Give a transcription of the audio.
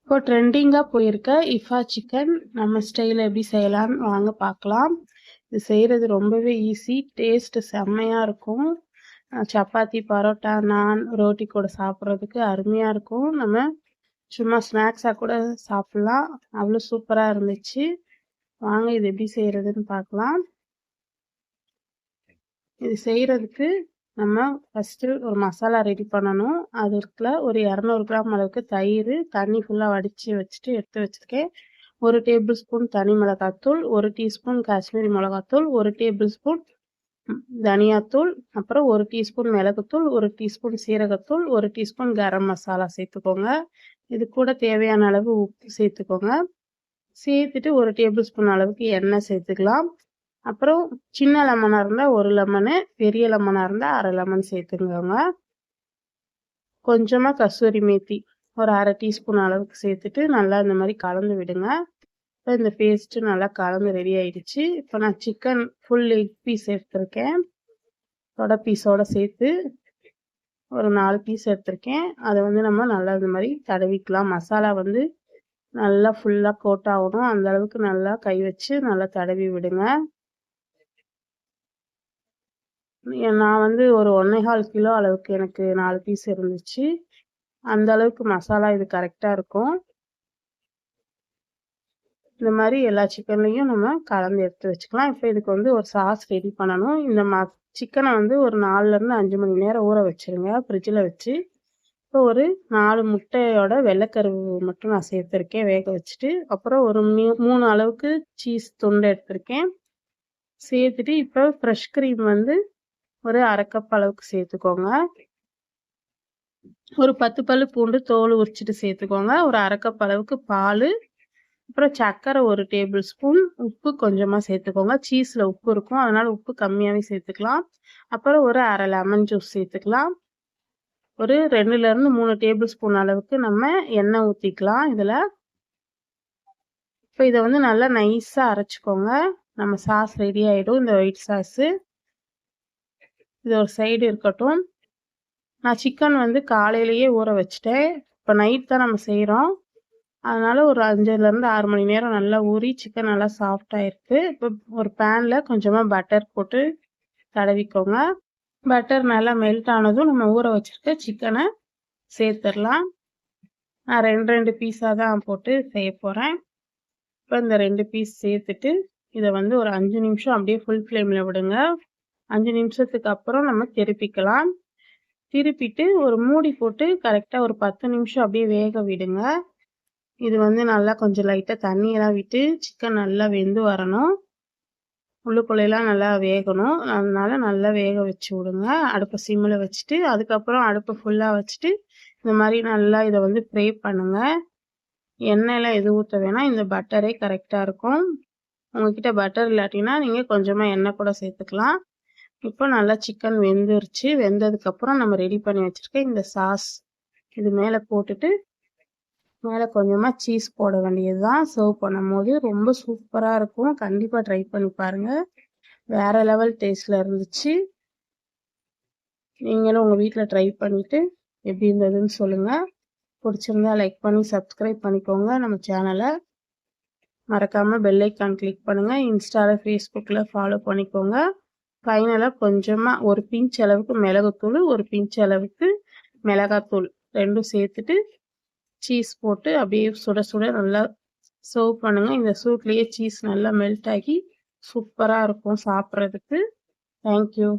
இப்போ ட்ரெண்டிங்கா போயிருக்க இஃபா சிக்கன் நம்ம ஸ்டைல்ல எப்படி செய்யலாம்னு வாங்க பார்க்கலாம். இது செய்றது ரொம்பவே ஈஸி. டேஸ்ட் செம்மையா இருக்கும். சப்பாத்தி, பரோட்டா, நான், ரோட்டி கூட சாப்பிட்றதுக்கு அருமையா இருக்கும். நம்ம சும்மா ஸ்நாக்ஸா கூட சாப்பிடலாம். அவ்வளோ சூப்பரா இருந்துச்சு. வாங்க இது எப்படி செய்றதுன்னு பார்க்கலாம். இது செய்றதுக்கு நம்ம ஃபஸ்ட்டு ஒரு மசாலா ரெடி பண்ணணும். அதுக்குள்ள ஒரு 200 கிராம் அளவுக்கு தயிர், தண்ணி ஃபுல்லா வடிச்சு வச்சுட்டு எடுத்து வச்சிருக்கேன். 1 டேபிள் ஸ்பூன் தனி மிளகாத்தூள், 1 டீஸ்பூன் காஷ்மீரி மிளகாத்தூள், 1 டேபிள் ஸ்பூன் தனியாத்தூள், அப்புறம் 1 டீஸ்பூன் மிளகுத்தூள், 1 டீஸ்பூன் சீரகத்தூள், 1 டீஸ்பூன் கரம் மசாலா சேர்த்துக்கோங்க. இது கூட தேவையான அளவு உப்பு சேர்த்துக்கோங்க. சேர்த்துட்டு 1 டேபிள் ஸ்பூன் அளவுக்கு எண்ணெய் சேர்த்துக்கலாம். அப்புறம் சின்ன லெமனா இருந்தா 1 லெமனு, பெரிய லெமனா இருந்தா 1/2 லெமன் சேர்த்துக்கோங்க. கொஞ்சமா கசூரி மேத்தி ஒரு 1/2 டீஸ்பூன் அளவுக்கு சேர்த்துட்டு நல்லா இந்த மாதிரி கலந்து விடுங்க. இப்போ இந்த பேஸ்ட் நல்லா கலந்து ரெடி ஆயிடுச்சு. இப்போ நான் சிக்கன் ஃபுல் லெக் பீஸ் எடுத்திருக்கேன். தொட பீஸோட சேர்த்து ஒரு 4 பீஸ் எடுத்திருக்கேன். அதை வந்து நம்ம நல்லா இந்த மாதிரி தடவிக்கலாம். மசாலா வந்து நல்லா ஃபுல்லா கோட் ஆகணும். அந்த அளவுக்கு நல்லா கை வச்சு நல்லா தடவி விடுங்க. நான் வந்து ஒரு 1 1/4 கிலோ அளவுக்கு எனக்கு 4 பீஸ் இருந்துச்சு. அந்த அளவுக்கு மசாலா இது கரெக்டா இருக்கும். இந்த மாதிரி எல்லா சிக்கன்லையும் நம்ம கலந்து எடுத்து வச்சுக்கலாம். இப்போ இதுக்கு வந்து ஒரு சாஸ் ரெடி பண்ணணும். இந்த சிக்கனை வந்து ஒரு 4லேருந்து 5 மணி நேரம் ஊற வச்சிருங்க ஃப்ரிட்ஜில் வச்சு. இப்போ ஒரு 4 முட்டையோட வெள்ளைக்கரு மட்டும் நான் சேர்த்துருக்கேன் வேக வச்சுட்டு. அப்புறம் ஒரு 3 அளவுக்கு சீஸ் துண்டு எடுத்திருக்கேன். சேர்த்துட்டு இப்போ ஃப்ரெஷ் க்ரீம் வந்து ஒரு 1/2 கப் அளவுக்கு சேர்த்துக்கோங்க. ஒரு 10 பல்லு பூண்டு தோல் உரிச்சிட்டு சேர்த்துக்கோங்க. ஒரு 1/2 கப் அளவுக்கு பால், அப்புறம் சர்க்கரை 1 டேபிள் ஸ்பூன், உப்பு கொஞ்சமாக சேர்த்துக்கோங்க. சீஸில் உப்பு இருக்கும், அதனால உப்பு கம்மியாகவே சேர்த்துக்கலாம். அப்புறம் ஒரு 1/2 லெமன் ஜூஸ் சேர்த்துக்கலாம். ஒரு 2லேருந்து 3 டேபிள் ஸ்பூன் அளவுக்கு நம்ம எண்ணெய் ஊற்றிக்கலாம் இதில். இப்போ இதை வந்து நல்லா நைஸாக அரைச்சிக்கோங்க. நம்ம சாஸ் ரெடி ஆகிடும். இந்த ஒயிட் சாஸு இது ஒரு சைடு இருக்கட்டும். நான் சிக்கன் வந்து காலையிலேயே ஊற வச்சுட்டேன். இப்போ நைட் தான் நம்ம செய்கிறோம். அதனால ஒரு 5லேருந்து 6 மணி நேரம் நல்லா ஊறி சிக்கன் நல்லா சாஃப்டாக இருக்குது. இப்போ ஒரு பேனில் கொஞ்சமாக பட்டர் போட்டு தடவிக்கோங்க. பட்டர் நல்லா மெல்ட் ஆனதும் நம்ம ஊற வச்சுருக்க சிக்கனை சேர்த்துடலாம். நான் 2 பீஸாக தான் போட்டு செய்ய போகிறேன். இப்போ இந்த 2 பீஸ் சேர்த்துட்டு இதை வந்து ஒரு 5 நிமிஷம் அப்படியே ஃபுல் ஃப்ளேமில் விடுங்க. 5 நிமிஷத்துக்கு அப்புறம் நம்ம திருப்பிக்கலாம். திருப்பிட்டு ஒரு மூடி போட்டு கரெக்டாக ஒரு 10 நிமிஷம் அப்படியே வேக விடுங்க. இது வந்து நல்லா கொஞ்சம் லைட்டாக தண்ணியெல்லாம் விட்டு சிக்கன் நல்லா வெந்து வரணும். உள்ளுக்குள்ளையெல்லாம் நல்லா வேகணும். அதனால நல்லா வேக வச்சு விடுங்க. அடுப்பை சிம்மில் வச்சுட்டு அதுக்கப்புறம் அடுப்பை ஃபுல்லாக வச்சுட்டு இந்த மாதிரி நல்லா இதை வந்து ஃப்ரை பண்ணுங்க. எண்ணெயெல்லாம் எதுவும் ஊற்ற வேணாம். இந்த பட்டரே கரெக்டாக இருக்கும். உங்ககிட்ட பட்டர் இல்லாட்டினா நீங்கள் கொஞ்சமாக எண்ணெய் கூட சேர்த்துக்கலாம். இப்போ நல்லா சிக்கன் வெந்துருச்சு. வெந்ததுக்கப்புறம் நம்ம ரெடி பண்ணி வச்சுருக்க இந்த சாஸ் இது மேலே போட்டுட்டு மேலே கொஞ்சமாக சீஸ் போட வேண்டியது தான். சர்வ் பண்ணும்போது ரொம்ப சூப்பராக இருக்கும். கண்டிப்பாக ட்ரை பண்ணி பாருங்கள். வேறு லெவல் டேஸ்ட்டில் இருந்துச்சு. நீங்களும் உங்கள் வீட்டில் ட்ரை பண்ணிவிட்டு எப்படி இருந்ததுன்னு சொல்லுங்கள். பிடிச்சிருந்தா லைக் பண்ணி சப்ஸ்கிரைப் பண்ணிக்கோங்க நம்ம சேனலை. மறக்காமல் பெல் ஐக்கான் கிளிக் பண்ணுங்கள். இன்ஸ்டாவில் ஃபேஸ்புக்கில் ஃபாலோ பண்ணிக்கோங்க. ஃபைனலாக கொஞ்சமாக ஒரு பிஞ்ச் அளவுக்கு மிளகுத்தூள், ஒரு பிஞ்ச் அளவுக்கு மிளகாத்தூள் ரெண்டும் சேர்த்துட்டு சீஸ் போட்டு அப்படியே சுட சுட நல்லா சர்வ் பண்ணுங்கள். இந்த சூட்லேயே சீஸ் நல்லா மெல்ட் ஆகி சூப்பராக இருக்கும் சாப்பிட்றதுக்கு. தேங்க்யூ.